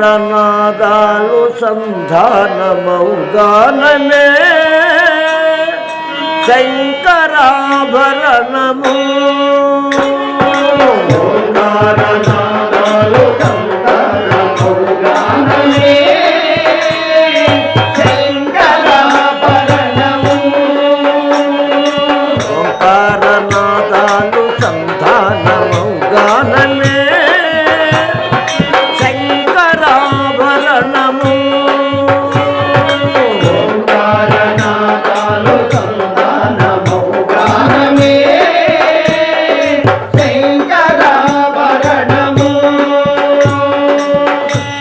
ఓంకారనాదాలు సంధానమౌగానమే శంకరాభరణము. ఓంకారనాదాలు సంధానమౌగానమే శంకరాభరణము. ఓంకారనాదాలు సంధానమౌగానమే శంకరాభరణము. ఓంకారనాదాలు సంధానమౌగానమే శంకరాభరణము.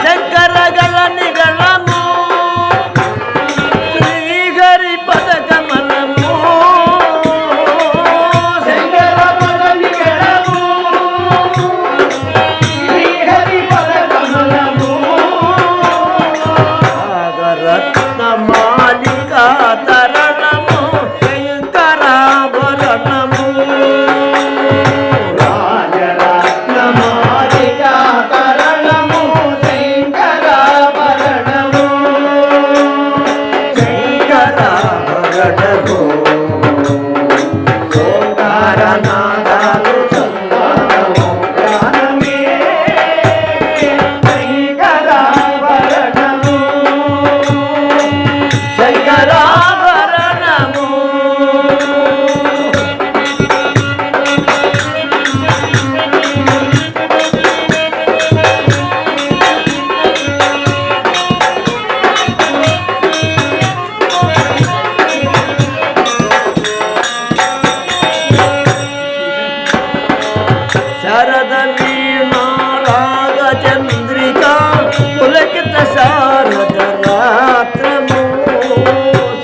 శంకరగల నిగళము శ్రీహరి పదకమలము. శంకర పద నిగళము శ్రీహరి పదకమలము. సాగరత్న మాలికా తరణము శంకరాభరణము. రాజరత్నమాలికా తరణము శంకరాభరణము. శంకరాభరణము. ఓంకారనాదాలు సంధానమౌగానమే శంకరాభరణము. శంకరాభరణము. శరద వీణా రాగచంద్రిక పులకిత శారద రాత్రము.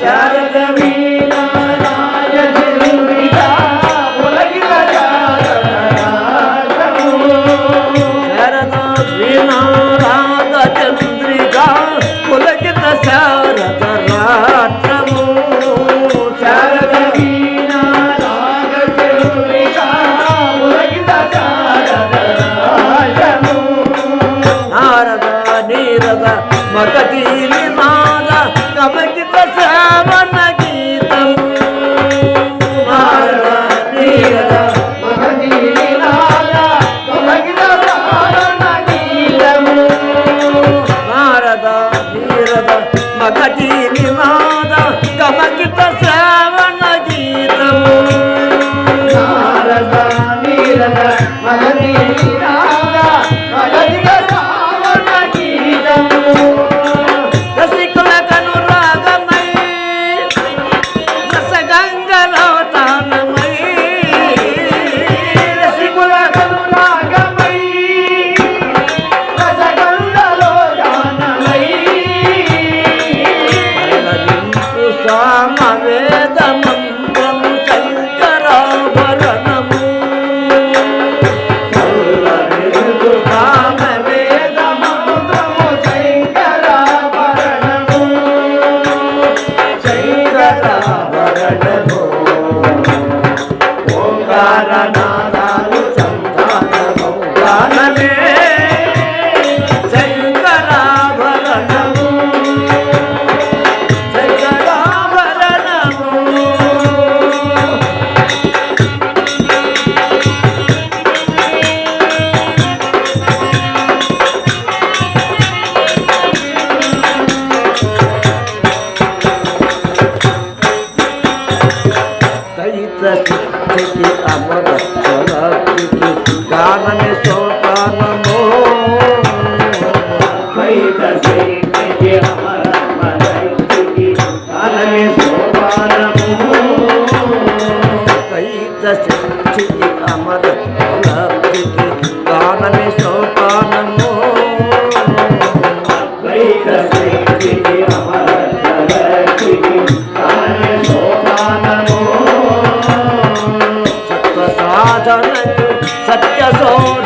శారద వీణా రాజచంద్రికా పులకిత శారదరాగము. శరద వీణా రాగచంద్రిక పులకిత శారద రాత్రము. శారద వీణా రాజచంద్రికా పులకిత శారదరాగము. నారద నీరద మగధీలి నాద కమకిత శ్రావణ గీతము. నారద నీరద మగధీనాద పులకిత శారదగీతము. నారద నీరద మగధీలి నాద కమకిత శ్రావణ గీతము. నారద నీరద మగధీనాద పులకిత శారదగీతము. రసికుల కనురాగమై రసగంగలో తానమై. రసికుల కనురాగమై రసగంధలో గానమై. అలరింపు సామవేద మంత్రము శంకరాభరణము. అల్లరించు సామవేద మంత్రము శంకరాభరణము. శంకరాభరణము. ఓంకారనాదాలు సంధానమౌగానమే శంకరాభరణము. శంకరాభరణము. దైత శక్తికి అమరత్వలకి గానమే సోపానము. ద్వైత శక్తికి అమరత్వదైతికి గానమే సోపానము. దైత శక్తికి అమరత్వలకి గానమే సోపానము. ద్వైత శక్తికి అమరత్వదైతికి గానమే సోపానము. సత్వ సాధనకు సత్య శోధ